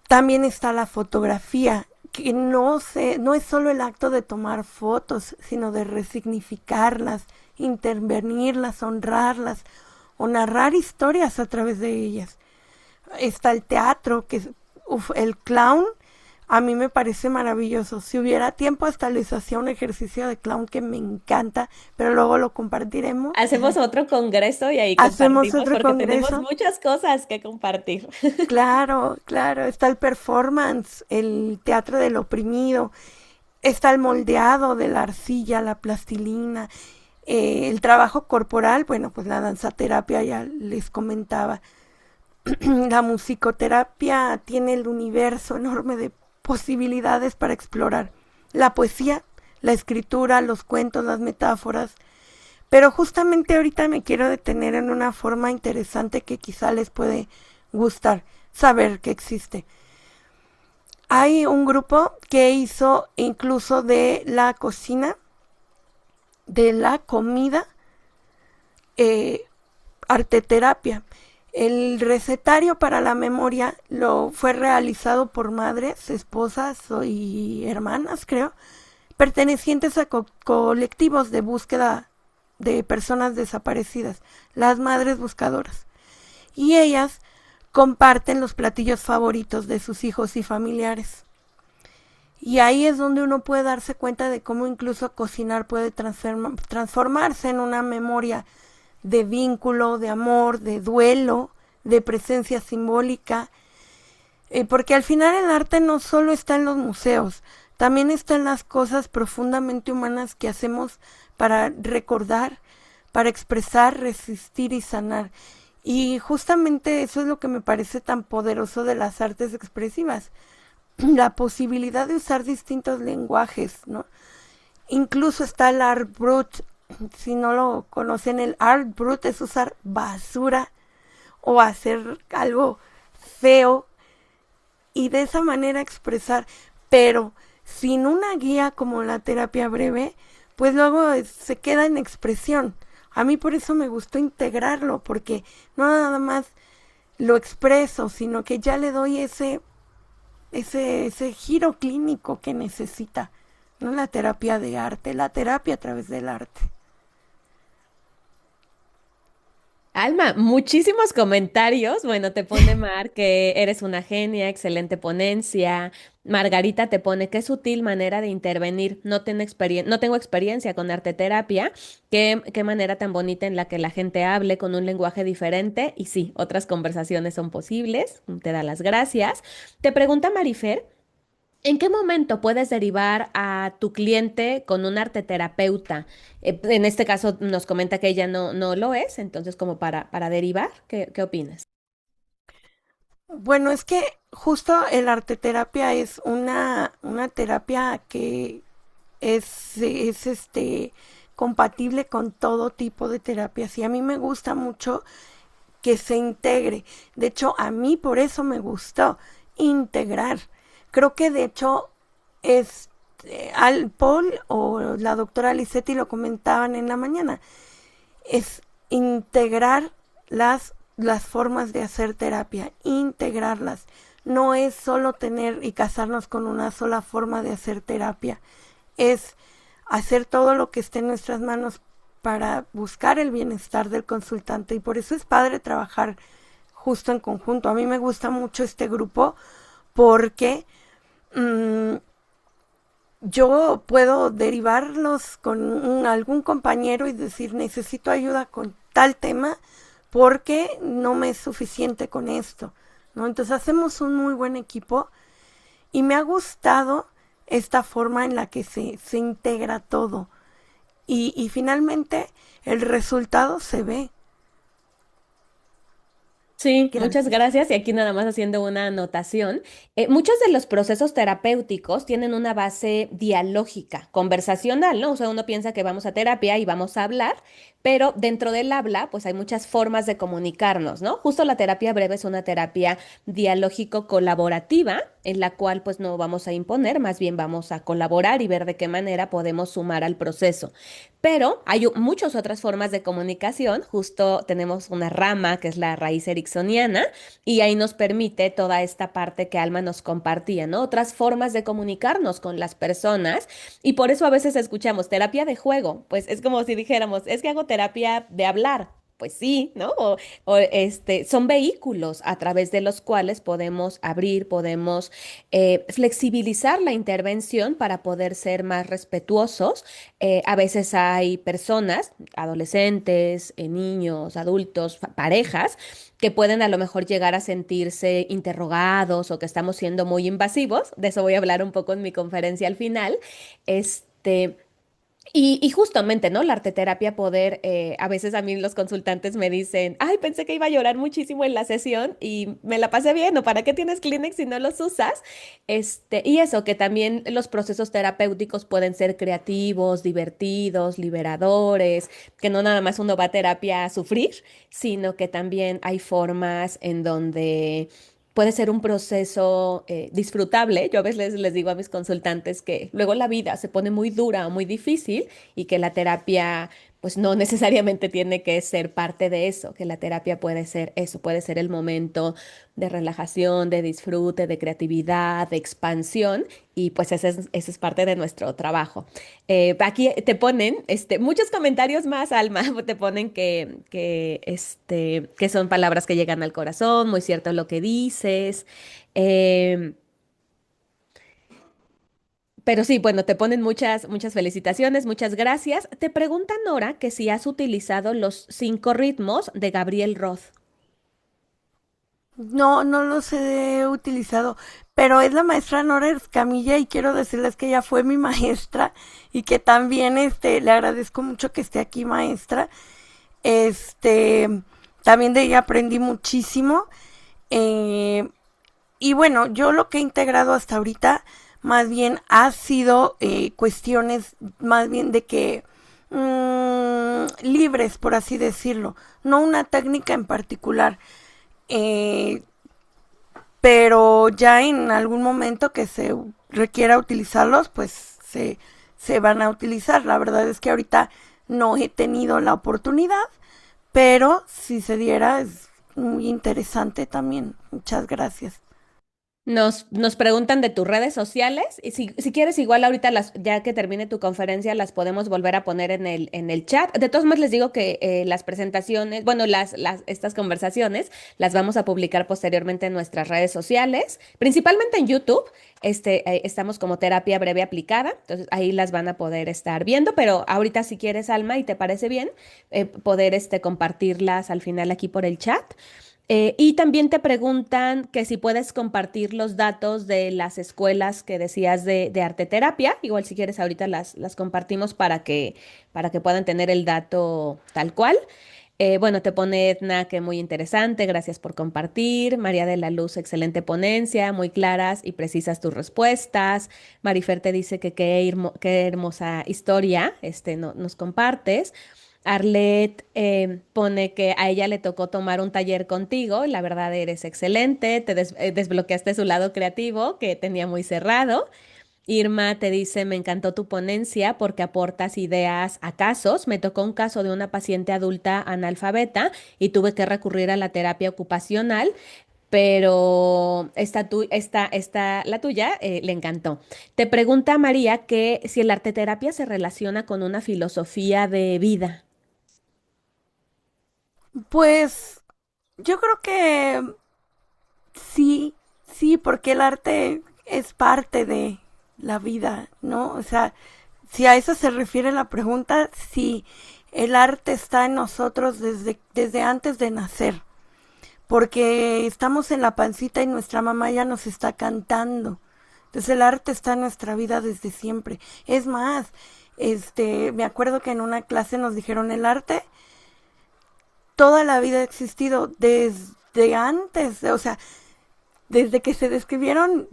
Speaker 2: También está la fotografía, que no es solo el acto de tomar fotos, sino de resignificarlas, intervenirlas, honrarlas o narrar historias a través de ellas. Está el teatro, el clown a mí me parece maravilloso. Si hubiera tiempo hasta les hacía un ejercicio de clown que me encanta, pero luego lo compartiremos.
Speaker 1: Hacemos otro congreso y ahí
Speaker 2: Hacemos
Speaker 1: compartimos
Speaker 2: otro
Speaker 1: porque tenemos
Speaker 2: congreso.
Speaker 1: muchas cosas que compartir.
Speaker 2: Claro, claro, está el performance, el teatro del oprimido, está el moldeado de la arcilla, la plastilina, el trabajo corporal, bueno, pues la danzaterapia ya les comentaba. La musicoterapia tiene el universo enorme de posibilidades para explorar. La poesía, la escritura, los cuentos, las metáforas. Pero justamente ahorita me quiero detener en una forma interesante que quizá les puede gustar saber que existe. Hay un grupo que hizo incluso de la cocina, de la comida, eh, arteterapia. El recetario para la memoria lo fue realizado por madres, esposas y hermanas, creo, pertenecientes a colectivos de búsqueda de personas desaparecidas, las madres buscadoras. Y ellas comparten los platillos favoritos de sus hijos y familiares. Y ahí es donde uno puede darse cuenta de cómo incluso cocinar puede transformarse en una memoria de vínculo, de amor, de duelo, de presencia simbólica, porque al final el arte no solo está en los museos, también está en las cosas profundamente humanas que hacemos para recordar, para expresar, resistir y sanar. Y justamente eso es lo que me parece tan poderoso de las artes expresivas, la posibilidad de usar distintos lenguajes, ¿no? Incluso está el art brut. Si no lo conocen, el art brut es usar basura o hacer algo feo y de esa manera expresar, pero sin una guía como la terapia breve, pues luego se queda en expresión. A mí por eso me gustó integrarlo, porque no nada más lo expreso, sino que ya le doy ese giro clínico que necesita, ¿no? La terapia de arte, la terapia a través del arte.
Speaker 1: Alma, muchísimos comentarios. Bueno, te pone Mar que eres una genia, excelente ponencia. Margarita te pone qué sutil manera de intervenir. No tengo experiencia con arte terapia. Qué manera tan bonita en la que la gente hable con un lenguaje diferente. Y sí, otras conversaciones son posibles. Te da las gracias. Te pregunta Marifer. ¿En qué momento puedes derivar a tu cliente con un arteterapeuta? En este caso nos comenta que ella no lo es, entonces como para derivar, ¿qué opinas?
Speaker 2: Bueno, es que justo el arte terapia es una terapia que es compatible con todo tipo de terapias y a mí me gusta mucho que se integre. De hecho, a mí por eso me gustó integrar. Creo que de hecho es al Paul o la doctora Lisetti lo comentaban en la mañana, es integrar las formas de hacer terapia, integrarlas. No es solo tener y casarnos con una sola forma de hacer terapia, es hacer todo lo que esté en nuestras manos para buscar el bienestar del consultante y por eso es padre trabajar justo en conjunto. A mí me gusta mucho este grupo porque mmm, yo puedo derivarlos con algún compañero y decir necesito ayuda con tal tema porque no me es suficiente con esto, ¿no? Entonces hacemos un muy buen equipo y me ha gustado esta forma en la que se integra todo y finalmente el resultado se ve.
Speaker 1: Sí, muchas
Speaker 2: Gracias.
Speaker 1: gracias. Y aquí nada más haciendo una anotación. Muchos de los procesos terapéuticos tienen una base dialógica, conversacional, ¿no? O sea, uno piensa que vamos a terapia y vamos a hablar, pero dentro del habla, pues hay muchas formas de comunicarnos, ¿no? Justo la terapia breve es una terapia dialógico-colaborativa, en la cual pues no vamos a imponer, más bien vamos a colaborar y ver de qué manera podemos sumar al proceso. Pero hay muchas otras formas de comunicación, justo tenemos una rama que es la raíz ericksoniana y ahí nos permite toda esta parte que Alma nos compartía, ¿no? Otras formas de comunicarnos con las personas y por eso a veces escuchamos terapia de juego, pues es como si dijéramos, es que hago terapia de hablar. Pues sí, ¿no? Son vehículos a través de los cuales podemos abrir, podemos flexibilizar la intervención para poder ser más respetuosos. A veces hay personas, adolescentes, niños, adultos, parejas, que pueden a lo mejor llegar a sentirse interrogados o que estamos siendo muy invasivos. De eso voy a hablar un poco en mi conferencia al final. Este, y justamente, ¿no? La arteterapia poder, a veces a mí los consultantes me dicen, ay, pensé que iba a llorar muchísimo en la sesión y me la pasé bien, ¿o para qué tienes Kleenex si no los usas? Y eso, que también los procesos terapéuticos pueden ser creativos, divertidos, liberadores, que no nada más uno va a terapia a sufrir, sino que también hay formas en donde puede ser un proceso disfrutable. Yo a veces les digo a mis consultantes que luego la vida se pone muy dura o muy difícil y que la terapia pues no necesariamente tiene que ser parte de eso, que la terapia puede ser eso, puede ser el momento de relajación, de disfrute, de creatividad, de expansión y pues ese es parte de nuestro trabajo. Aquí te ponen muchos comentarios más, Alma, te ponen que son palabras que llegan al corazón, muy cierto lo que dices. em, pero sí, bueno, te ponen muchas felicitaciones, muchas gracias. Te pregunta Nora que si has utilizado los 5 ritmos de Gabriel Roth.
Speaker 2: No, no los he utilizado, pero es la maestra Nora Escamilla y quiero decirles que ella fue mi maestra y que también le agradezco mucho que esté aquí, maestra. Este también de ella aprendí muchísimo. eh, y bueno, yo lo que he integrado hasta ahorita más bien ha sido cuestiones más bien de que libres, por así decirlo, no una técnica en particular. Eh, pero ya en algún momento que se requiera utilizarlos, pues se van a utilizar. La verdad es que ahorita no he tenido la oportunidad, pero si se diera es muy interesante también. Muchas gracias.
Speaker 1: Nos preguntan de tus redes sociales y si quieres igual ahorita ya que termine tu conferencia las podemos volver a poner en el chat. De todos modos les digo que las presentaciones, bueno, estas conversaciones las vamos a publicar posteriormente en nuestras redes sociales, principalmente en YouTube. Estamos como terapia breve aplicada, entonces ahí las van a poder estar viendo, pero ahorita si quieres, Alma, y te parece bien, poder compartirlas al final aquí por el chat. Y también te preguntan que si puedes compartir los datos de las escuelas que decías de arte terapia. Igual si quieres ahorita las compartimos para que puedan tener el dato tal cual. Bueno, te pone Edna que muy interesante, gracias por compartir. María de la Luz, excelente ponencia, muy claras y precisas tus respuestas. Marifer te dice que qué hermosa historia nos compartes. Arlet pone que a ella le tocó tomar un taller contigo, y la verdad eres excelente, desbloqueaste su lado creativo que tenía muy cerrado. Irma te dice, me encantó tu ponencia porque aportas ideas a casos. Me tocó un caso de una paciente adulta analfabeta y tuve que recurrir a la terapia ocupacional, pero la tuya, le encantó. Te pregunta María que si el arte terapia se relaciona con una filosofía de vida.
Speaker 2: Pues yo creo que sí, sí, porque el arte es parte de la vida, ¿no? O sea, si a eso se refiere la pregunta, sí, el arte está en nosotros desde antes de nacer, porque estamos en la pancita y nuestra mamá ya nos está cantando. Entonces el arte está en nuestra vida desde siempre. Es más, me acuerdo que en una clase nos dijeron el arte toda la vida ha existido desde antes, o sea, desde que se descubrieron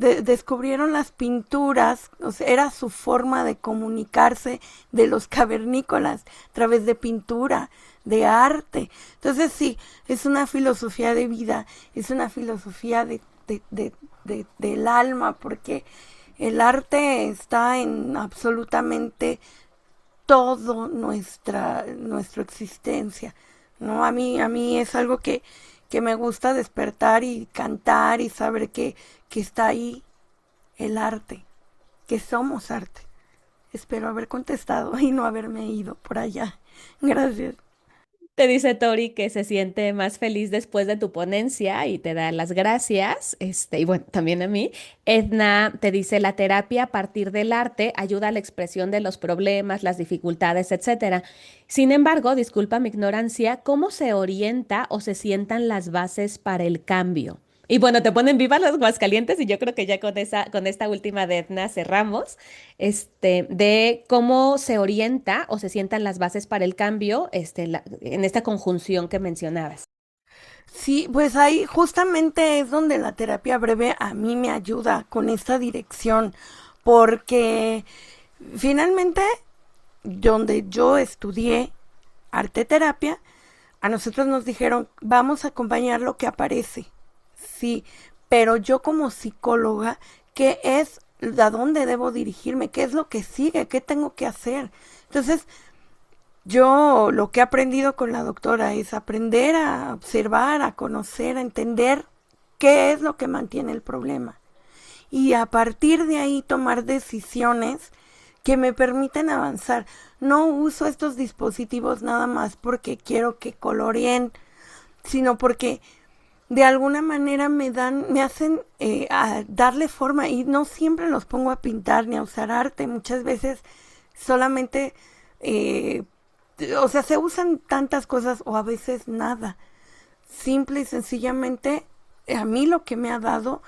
Speaker 2: las pinturas, o sea, era su forma de comunicarse de los cavernícolas a través de pintura, de arte. Entonces sí, es una filosofía de vida, es una filosofía del alma, porque el arte está en absolutamente todo nuestra existencia, ¿no? A mí es algo que me gusta despertar y cantar y saber que está ahí el arte, que somos arte. Espero haber contestado y no haberme ido por allá. Gracias.
Speaker 1: Te dice Tori que se siente más feliz después de tu ponencia y te da las gracias. Y bueno, también a mí. Edna te dice la terapia a partir del arte ayuda a la expresión de los problemas, las dificultades, etcétera. Sin embargo, disculpa mi ignorancia, ¿cómo se orienta o se sientan las bases para el cambio? Y bueno, te ponen vivas las Aguascalientes y yo creo que ya con esta última de Edna cerramos, de cómo se orienta o se sientan las bases para el cambio, en esta conjunción que mencionabas.
Speaker 2: Sí, pues ahí justamente es donde la terapia breve a mí me ayuda con esta dirección, porque finalmente donde yo estudié arte terapia, a nosotros nos dijeron, vamos a acompañar lo que aparece. Sí, pero yo como psicóloga, ¿qué es, a dónde debo dirigirme? ¿Qué es lo que sigue? ¿Qué tengo que hacer? Entonces, yo lo que he aprendido con la doctora es aprender a observar, a conocer, a entender qué es lo que mantiene el problema. Y a partir de ahí tomar decisiones que me permiten avanzar. No uso estos dispositivos nada más porque quiero que coloreen, sino porque de alguna manera me hacen a darle forma, y no siempre los pongo a pintar ni a usar arte. Muchas veces solamente, eh, o sea, se usan tantas cosas o a veces nada. Simple y sencillamente, a mí lo que me ha dado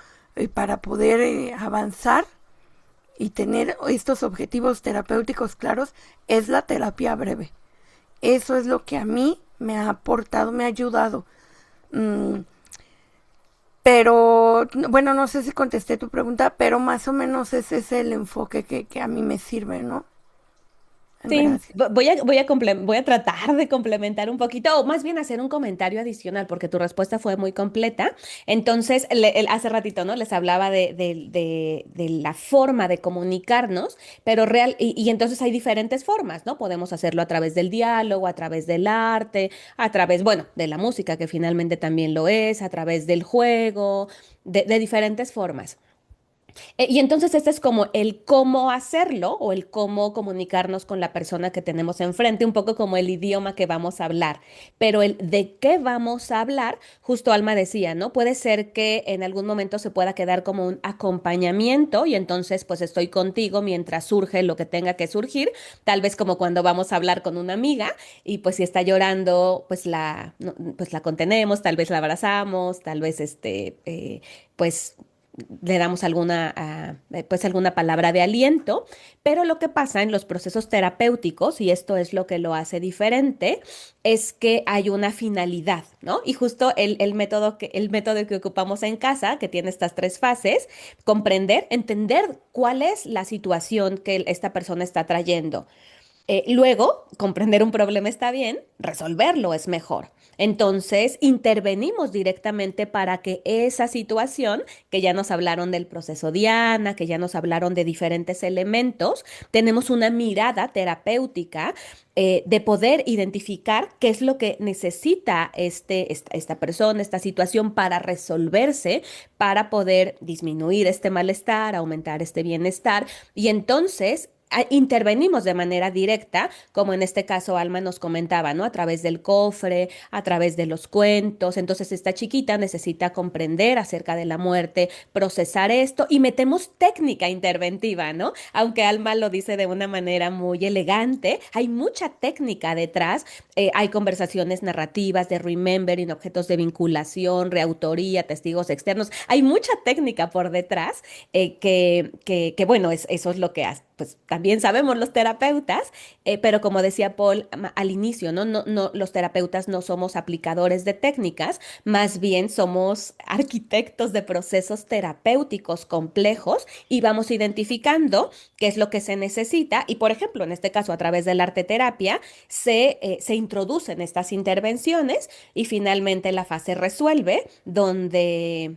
Speaker 2: para poder avanzar y tener estos objetivos terapéuticos claros es la terapia breve. Eso es lo que a mí me ha aportado, me ha ayudado. Mm, pero, bueno, no sé si contesté tu pregunta, pero más o menos ese es el enfoque que a mí me sirve, ¿no?
Speaker 1: Sí,
Speaker 2: Gracias.
Speaker 1: voy a tratar de complementar un poquito, o más bien hacer un comentario adicional, porque tu respuesta fue muy completa. Entonces, hace ratito, ¿no? Les hablaba de la forma de comunicarnos, pero y entonces hay diferentes formas, ¿no? Podemos hacerlo a través del diálogo, a través del arte, a través, bueno, de la música, que finalmente también lo es, a través del juego, de diferentes formas. Y entonces este es como el cómo hacerlo o el cómo comunicarnos con la persona que tenemos enfrente, un poco como el idioma que vamos a hablar. Pero el de qué vamos a hablar, justo Alma decía, ¿no? Puede ser que en algún momento se pueda quedar como un acompañamiento y entonces pues estoy contigo mientras surge lo que tenga que surgir, tal vez como cuando vamos a hablar con una amiga y pues si está llorando, pues pues la contenemos, tal vez la abrazamos, tal vez pues le damos pues alguna palabra de aliento, pero lo que pasa en los procesos terapéuticos, y esto es lo que lo hace diferente, es que hay una finalidad, ¿no? Y justo el método que ocupamos en casa, que tiene estas tres fases, comprender, entender cuál es la situación que esta persona está trayendo. Luego, comprender un problema está bien, resolverlo es mejor. Entonces, intervenimos directamente para que esa situación, que ya nos hablaron del proceso Diana, que ya nos hablaron de diferentes elementos, tenemos una mirada terapéutica de poder identificar qué es lo que necesita esta persona, esta situación para resolverse, para poder disminuir este malestar, aumentar este bienestar. Y entonces intervenimos de manera directa, como en este caso Alma nos comentaba, ¿no? A través del cofre, a través de los cuentos. Entonces esta chiquita necesita comprender acerca de la muerte, procesar esto y metemos técnica interventiva, ¿no? Aunque Alma lo dice de una manera muy elegante, hay mucha técnica detrás. Hay conversaciones narrativas de remembering, objetos de vinculación, reautoría, testigos externos. Hay mucha técnica por detrás bueno, eso es lo que hace. pues también sabemos los terapeutas, pero como decía Paul al inicio, ¿no? Los terapeutas no somos aplicadores de técnicas, más bien somos arquitectos de procesos terapéuticos complejos y vamos identificando qué es lo que se necesita y, por ejemplo, en este caso, a través de la arte terapia, se introducen estas intervenciones y finalmente la fase resuelve donde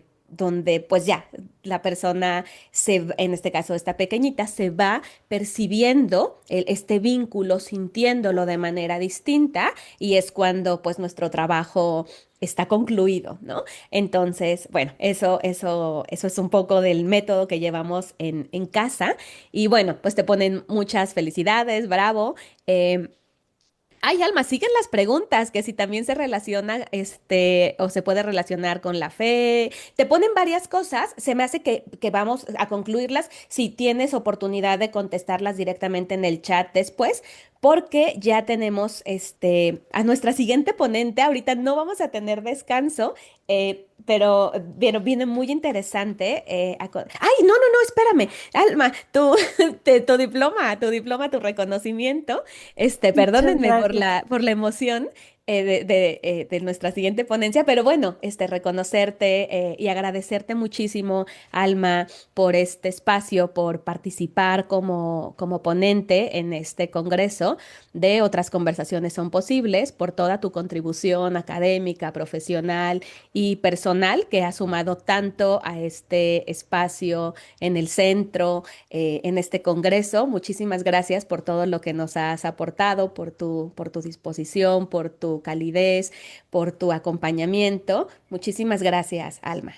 Speaker 1: pues ya la persona en este caso esta pequeñita, se va percibiendo este vínculo, sintiéndolo de manera distinta y es cuando pues nuestro trabajo está concluido, ¿no? Entonces, bueno, eso es un poco del método que llevamos en casa y bueno, pues te ponen muchas felicidades, bravo. em, Ay, Alma, siguen las preguntas, que si también se relaciona, o se puede relacionar con la fe. Te ponen varias cosas. Se me hace que vamos a concluirlas si tienes oportunidad de contestarlas directamente en el chat después, porque ya tenemos, a nuestra siguiente ponente. Ahorita no vamos a tener descanso, pero viene muy interesante. Ay, no, no, no, espérame. Alma, tu diploma, tu reconocimiento.
Speaker 2: Muchas
Speaker 1: Perdónenme
Speaker 2: gracias.
Speaker 1: por la emoción de nuestra siguiente ponencia, pero bueno, reconocerte y agradecerte muchísimo, Alma, por este espacio, por participar como ponente en este congreso de Otras Conversaciones Son Posibles, por toda tu contribución académica, profesional y personal que ha sumado tanto a este espacio en el centro en este congreso. Muchísimas gracias por todo lo que nos has aportado, por tu disposición, por tu calidez, por tu acompañamiento. Muchísimas gracias, Alma.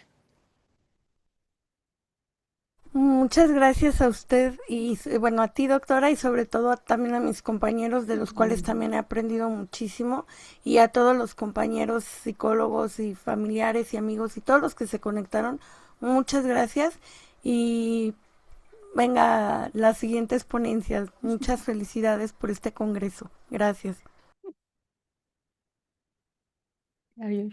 Speaker 2: Muchas gracias a usted y bueno, a ti doctora y sobre todo también a mis compañeros de los cuales también he aprendido muchísimo y a todos los compañeros psicólogos y familiares y amigos y todos los que se conectaron. Muchas gracias y venga las siguientes ponencias. Muchas felicidades por este congreso. Gracias.
Speaker 1: Are you